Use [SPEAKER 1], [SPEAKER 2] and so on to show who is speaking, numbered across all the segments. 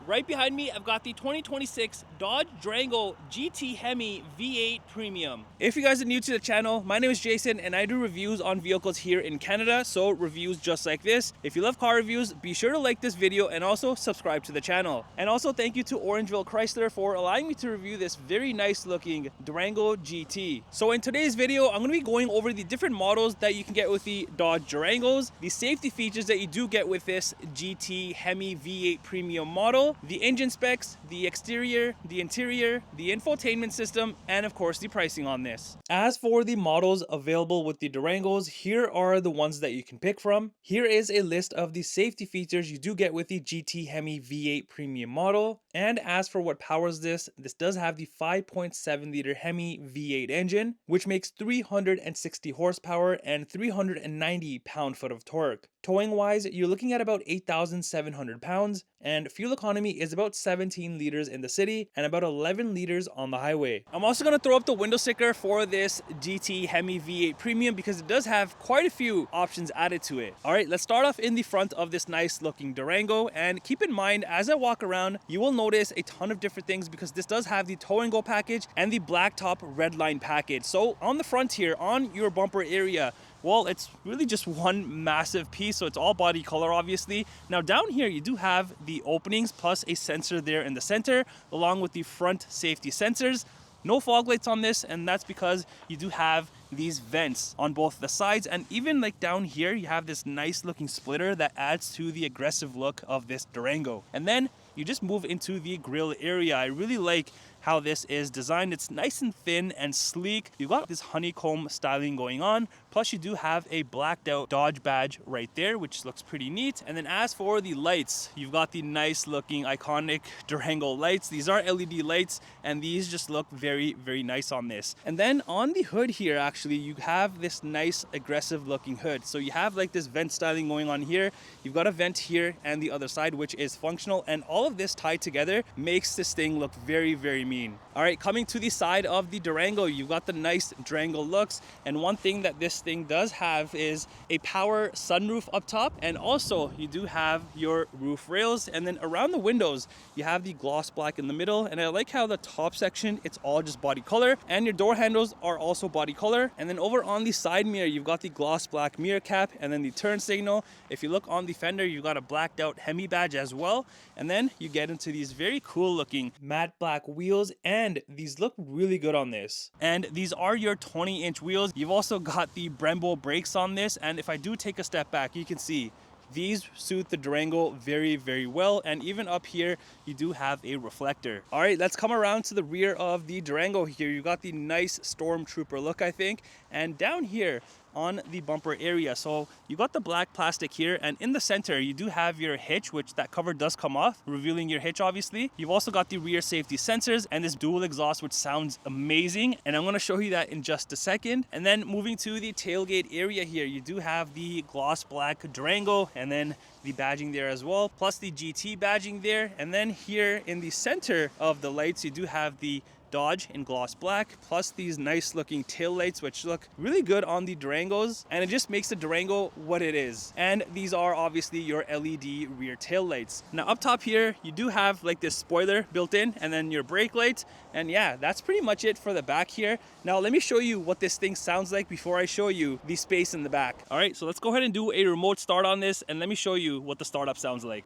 [SPEAKER 1] Right behind me, I've got the 2026 Dodge Durango GT HEMI V8 Premium. If you guys are new to the channel, my name is Jason and I do reviews on vehicles here in Canada, so reviews just like this. If you love car reviews, be sure to like this video and also subscribe to the channel. And also thank you to Orangeville Chrysler for allowing me to review this very nice looking Durango GT. So in today's video, I'm going to be going over the different models that you can get with the Dodge Durangos, the safety features that you do get with this GT HEMI V8 Premium model, the engine specs, the exterior, the interior, the infotainment system, and of course the pricing on this. As for the models available with the Durangos, here are the ones that you can pick from. Here is a list of the safety features you do get with the GT HEMI V8 Premium model. And as for what powers this does have the 5.7 liter HEMI V8 engine, which makes 360 horsepower and 390 pound-foot of torque. Towing wise, you're looking at about 8,700 pounds, and fuel economy is about 17 liters in the city and about 11 liters on the highway. I'm also going to throw up the window sticker for this GT HEMI V8 Premium because it does have quite a few options added to it. All right, let's start off in the front of this nice looking Durango, and keep in mind as I walk around, you will notice a ton of different things because this does have the tow and go package and the blacktop red line package. So on the front here, on your bumper area, well, it's really just one massive piece, so it's all body color obviously. Now down here you do have the openings plus a sensor there in the center along with the front safety sensors. No fog lights on this, and that's because you do have these vents on both the sides, and even like down here you have this nice looking splitter that adds to the aggressive look of this Durango. And then you just move into the grille area. I really like how this is designed. It's nice and thin and sleek. You've got this honeycomb styling going on. Plus you do have a blacked out Dodge badge right there, which looks pretty neat. And then as for the lights, you've got the nice looking iconic Durango lights. These are LED lights and these just look very, very nice on this. And then on the hood here, actually, you have this nice aggressive looking hood. So you have like this vent styling going on here. You've got a vent here and the other side, which is functional. And all of this tied together makes this thing look very, very mean. All right, coming to the side of the Durango, you've got the nice Durango looks, and one thing that this thing does have is a power sunroof up top, and also you do have your roof rails, and then around the windows you have the gloss black in the middle. And I like how the top section, it's all just body color, and your door handles are also body color. And then over on the side mirror you've got the gloss black mirror cap, and then the turn signal. If you look on the fender, you've got a blacked out HEMI badge as well, and then you get into these very cool looking matte black wheels, and these look really good on this. And these are your 20-inch wheels. You've also got the Brembo brakes on this, and if I do take a step back, you can see these suit the Durango very, very well. And even up here you do have a reflector. All right, let's come around to the rear of the Durango here. You got the nice Stormtrooper look, I think, and down here on the bumper area, so you got the black plastic here, and in the center you do have your hitch, which that cover does come off, revealing your hitch obviously. You've also got the rear safety sensors and this dual exhaust, which sounds amazing, and I'm going to show you that in just a second. And then moving to the tailgate area here, you do have the gloss black Durango and then the badging there as well, plus the GT badging there. And then here in the center of the lights you do have the Dodge in gloss black, plus these nice looking tail lights, which look really good on the Durangos, and it just makes the Durango what it is. And these are obviously your LED rear tail lights. Now up top here you do have like this spoiler built in, and then your brake lights, and yeah, that's pretty much it for the back here. Now let me show you what this thing sounds like before I show you the space in the back. All right, so let's go ahead and do a remote start on this, and let me show you what the startup sounds like.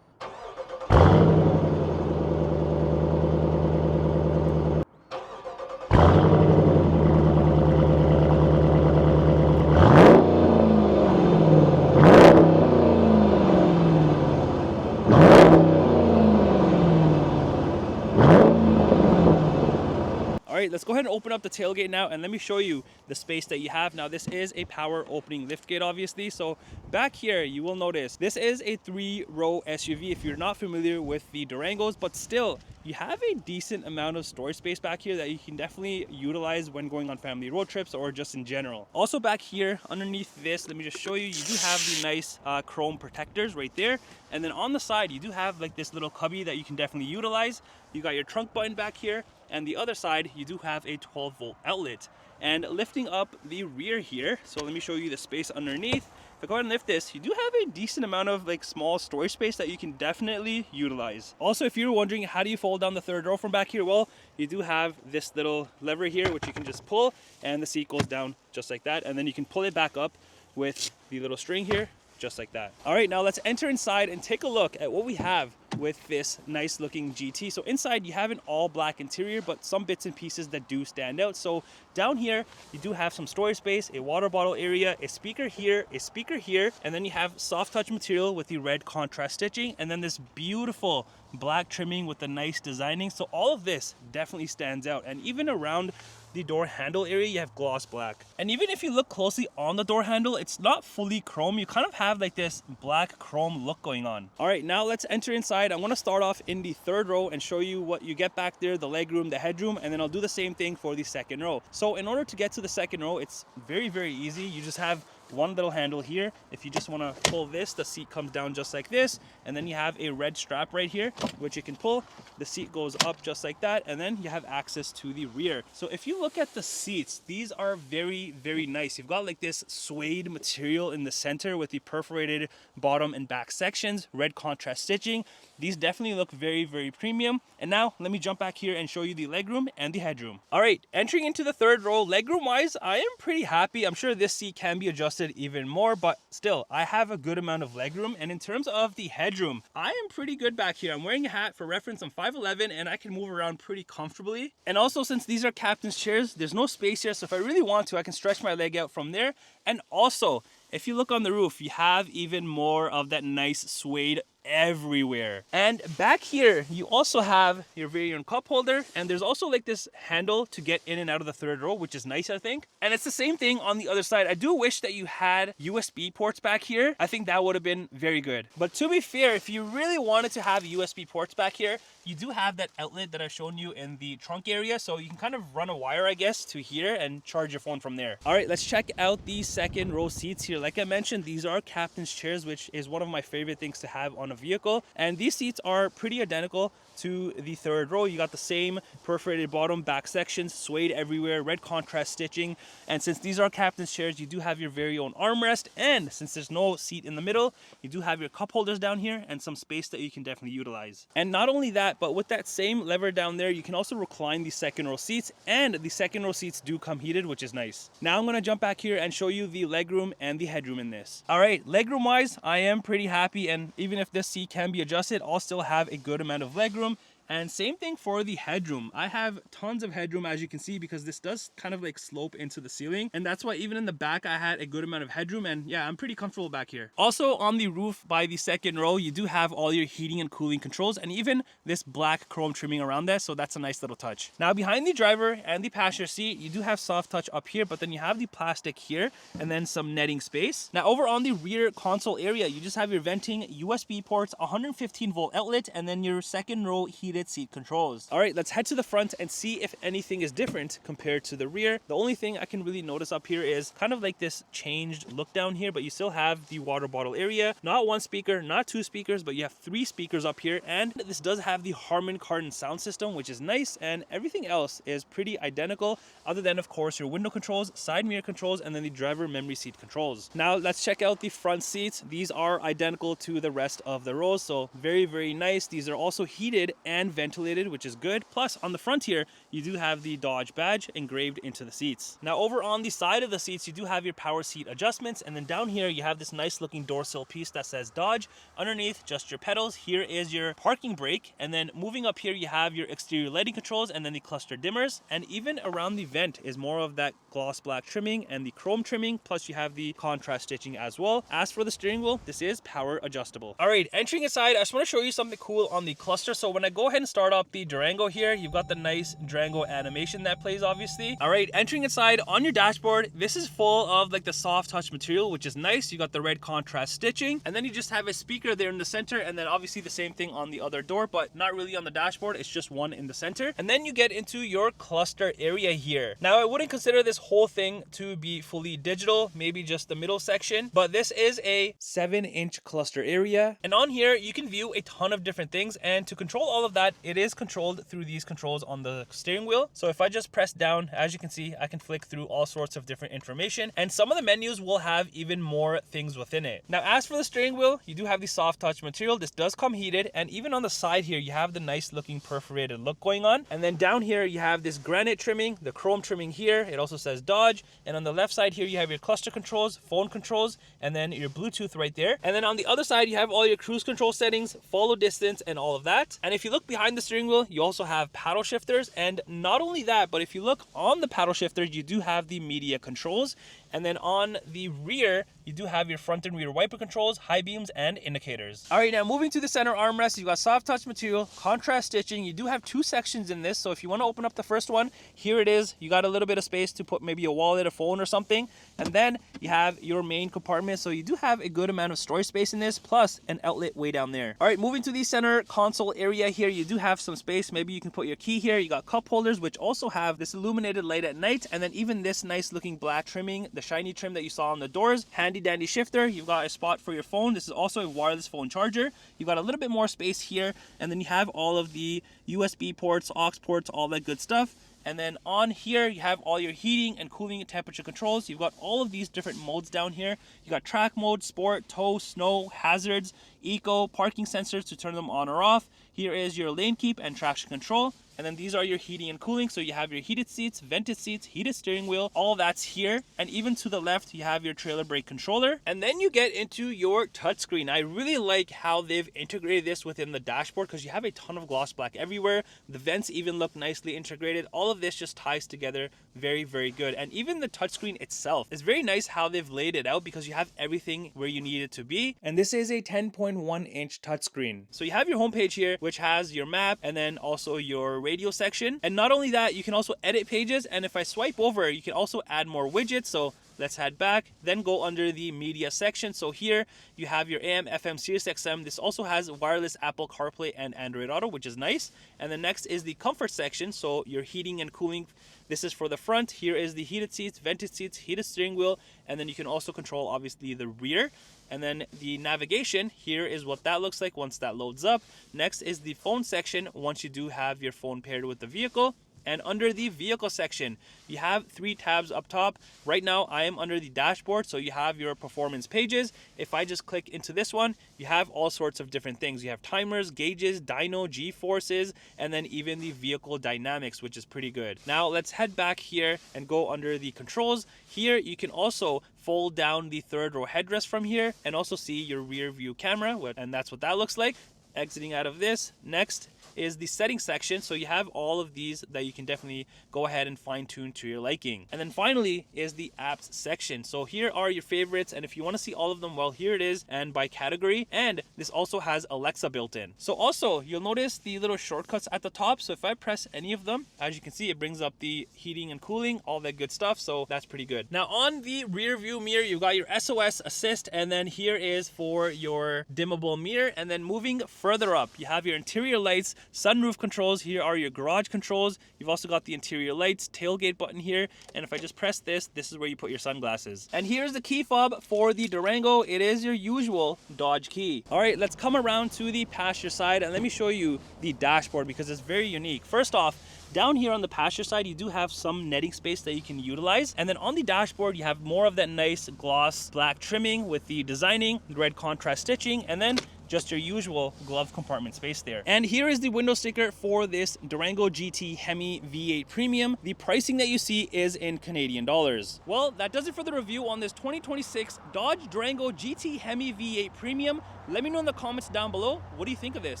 [SPEAKER 1] All right, let's go ahead and open up the tailgate now, and let me show you the space that you have. Now this is a power opening liftgate obviously, so back here you will notice this is a 3-row SUV if you're not familiar with the Durangos, but still you have a decent amount of storage space back here that you can definitely utilize when going on family road trips or just in general. Also back here underneath this, let me just show you, you do have the nice chrome protectors right there, and then on the side you do have like this little cubby that you can definitely utilize. You got your trunk button back here, and the other side you do have a 12-volt outlet. And lifting up the rear here, so let me show you the space underneath. If I go ahead and lift this, you do have a decent amount of like small storage space that you can definitely utilize. Also, if you're wondering how do you fold down the third row from back here, well, you do have this little lever here which you can just pull, and the seat goes down just like that, and then you can pull it back up with the little string here, just like that. All right, now let's enter inside and take a look at what we have with this nice looking GT. So inside you have an all black interior, but some bits and pieces that do stand out. So down here you do have some storage space, a water bottle area, a speaker here, and then you have soft touch material with the red contrast stitching, and then this beautiful black trimming with the nice designing. So all of this definitely stands out, and even around the door handle area you have gloss black. And even if you look closely on the door handle, it's not fully chrome. You kind of have like this black chrome look going on. All right, now let's enter inside. I'm going to start off in the third row and show you what you get back there, the legroom, the headroom, and then I'll do the same thing for the second row. So in order to get to the second row, it's very, very easy. You just have one little handle here. If you just want to pull this, the seat comes down just like this, and then you have a red strap right here which you can pull. The seat goes up just like that, and then you have access to the rear. So if you look at the seats, these are very, very nice. You've got like this suede material in the center with the perforated bottom and back sections, red contrast stitching. These definitely look very, very premium. And now let me jump back here and show you the legroom and the headroom. All right, entering into the third row, legroom wise, I am pretty happy. I'm sure this seat can be adjusted even more, but still I have a good amount of legroom. And in terms of the headroom, I am pretty good back here. I'm wearing a hat. For reference, I'm 5'11" and I can move around pretty comfortably. And also, since these are captain's chairs, there's no space here, so if I really want to, I can stretch my leg out from there. And also, if you look on the roof, you have even more of that nice suede everywhere. And back here you also have your very own cup holder, and there's also like this handle to get in and out of the third row, which is nice, I think. And it's the same thing on the other side. I do wish that you had USB ports back here. I think that would have been very good. But to be fair, if you really wanted to have USB ports back here, you do have that outlet that I've shown you in the trunk area, so you can kind of run a wire, I guess, to here and charge your phone from there. All right, let's check out the second row seats here. Like I mentioned, these are captain's chairs, which is one of my favorite things to have on a vehicle. And these seats are pretty identical to the third row. You got the same perforated bottom, back sections, suede everywhere, red contrast stitching. And since these are captain's chairs, you do have your very own armrest. And since there's no seat in the middle, you do have your cup holders down here and some space that you can definitely utilize. And not only that, but with that same lever down there, you can also recline the second row seats, and the second row seats do come heated, which is nice. Now I'm going to jump back here and show you the legroom and the headroom in this. All right, legroom wise, I am pretty happy, and even if this seat can be adjusted, I'll still have a good amount of legroom. And same thing for the headroom. I have tons of headroom, as you can see, because this does kind of like slope into the ceiling. And that's why even in the back, I had a good amount of headroom. And yeah, I'm pretty comfortable back here. Also on the roof by the second row, you do have all your heating and cooling controls and even this black chrome trimming around that. So that's a nice little touch. Now behind the driver and the passenger seat, you do have soft touch up here, but then you have the plastic here and then some netting space. Now over on the rear console area, you just have your venting, USB ports, 115 volt outlet, and then your second row heated seat controls. All right, let's head to the front and see if anything is different compared to the rear. The only thing I can really notice up here is kind of like this changed look down here, but you still have the water bottle area. Not one speaker, not two speakers, but you have 3 speakers up here. And this does have the Harman Kardon sound system, which is nice. And everything else is pretty identical, other than, of course, your window controls, side mirror controls, and then the driver memory seat controls. Now let's check out the front seats. These are identical to the rest of the rows, so very, very nice. These are also heated and ventilated, which is good. Plus on the front here, you do have the Dodge badge engraved into the seats. Now over on the side of the seats, you do have your power seat adjustments, and then down here you have this nice looking door sill piece that says Dodge. Underneath, just your pedals. Here is your parking brake, and then moving up here you have your exterior lighting controls and then the cluster dimmers. And even around the vent is more of that gloss black trimming and the chrome trimming, plus you have the contrast stitching as well. As for the steering wheel, this is power adjustable. All right, entering inside, I just want to show you something cool on the cluster. So when I go ahead and start up the Durango here, you've got the nice Durango animation that plays, obviously. All right, entering inside on your dashboard, this is full of like the soft touch material, which is nice. You got the red contrast stitching, and then you just have a speaker there in the center, and then obviously the same thing on the other door, but not really on the dashboard. It's just one in the center. And then you get into your cluster area here. Now I wouldn't consider this whole thing to be fully digital, maybe just the middle section, but this is a 7-inch cluster area. And on here you can view a ton of different things, and to control all of that, that, it is controlled through these controls on the steering wheel. So if I just press down, as you can see, I can flick through all sorts of different information, and some of the menus will have even more things within it. Now, as for the steering wheel, you do have the soft touch material. This does come heated, and even on the side here, you have the nice looking perforated look going on. And then down here, you have this granite trimming, the chrome trimming here. It also says Dodge. And on the left side here, you have your cluster controls, phone controls, and then your Bluetooth right there. And then on the other side, you have all your cruise control settings, follow distance, and all of that. And if you look behind the steering wheel, you also have paddle shifters. And not only that, but if you look on the paddle shifters, you do have the media controls. And then on the rear, you do have your front and rear wiper controls, high beams, and indicators. All right, now moving to the center armrest, you've got soft touch material, contrast stitching. You do have two sections in this. So if you want to open up the first one, here it is. You got a little bit of space to put maybe a wallet, a phone, or something. And then you have your main compartment. So you do have a good amount of storage space in this, plus an outlet way down there. All right, moving to the center console area here, you do have some space. Maybe you can put your key here. You got cup holders, which also have this illuminated light at night. And then even this nice looking black trimming, the shiny trim that you saw on the doors. Handy dandy shifter. You've got a spot for your phone. This is also a wireless phone charger. You've got a little bit more space here. And then you have all of the USB ports, aux ports, all that good stuff. And then on here, you have all your heating and cooling and temperature controls. You've got all of these different modes down here. You got track mode, sport, tow, snow, hazards, eco, parking sensors to turn them on or off. Here is your lane keep and traction control. And then these are your heating and cooling. So you have your heated seats, vented seats, heated steering wheel, all that's here. And even to the left, you have your trailer brake controller. And then you get into your touchscreen. I really like how they've integrated this within the dashboard because you have a ton of gloss black everywhere. The vents even look nicely integrated. All of this just ties together very, very good. And even the touchscreen itself is very nice how they've laid it out because you have everything where you need it to be. And this is a 10.1 inch touchscreen. So you have your homepage here, which has your map and then also your radio section. And not only that, you can also edit pages. And if I swipe over, you can also add more widgets. So let's head back, then go under the media section. So here you have your AM, FM, Sirius XM. This also has wireless Apple CarPlay and Android Auto, which is nice. And the next is the comfort section. So your heating and cooling. This is for the front. Here is the heated seats, vented seats, heated steering wheel. And then you can also control obviously the rear. And then the navigation, here is what that looks like once that loads up. Next is the phone section once you do have your phone paired with the vehicle. And under the vehicle section, you have 3 tabs up top. Right now, I am under the dashboard, so you have your performance pages. If I just click into this one, you have all sorts of different things. You have timers, gauges, dyno, G-forces, and then even the vehicle dynamics, which is pretty good. Now, let's head back here and go under the controls. Here, you can also fold down the third row headrest from here and also see your rear view camera, and that's what that looks like. Exiting out of this, next is the settings section. So you have all of these that you can definitely go ahead and fine tune to your liking. And then finally is the apps section. So here are your favorites. And if you want to see all of them, well, here it is, and by category. And this also has Alexa built in. So also you'll notice the little shortcuts at the top. So if I press any of them, as you can see, it brings up the heating and cooling, all that good stuff. So that's pretty good. Now on the rear view mirror, you've got your SOS assist, and then here is for your dimmable mirror. And then moving further up, you have your interior lights, sunroof controls. Here are your garage controls. You've also got the interior lights, tailgate button here. And if I just press this, this is where you put your sunglasses. And here's the key fob for the Durango. It is your usual Dodge key. All right, let's come around to the passenger side and let me show you the dashboard because it's very unique. First off, down here on the passenger side, you do have some netting space that you can utilize. And then on the dashboard, you have more of that nice gloss black trimming with the designing, red contrast stitching, and then just your usual glove compartment space there. And here is the window sticker for this Durango GT HEMI V8 Premium. The pricing that you see is in Canadian dollars. Well, that does it for the review on this 2026 Dodge Durango GT HEMI V8 Premium. Let me know in the comments down below, what do you think of this?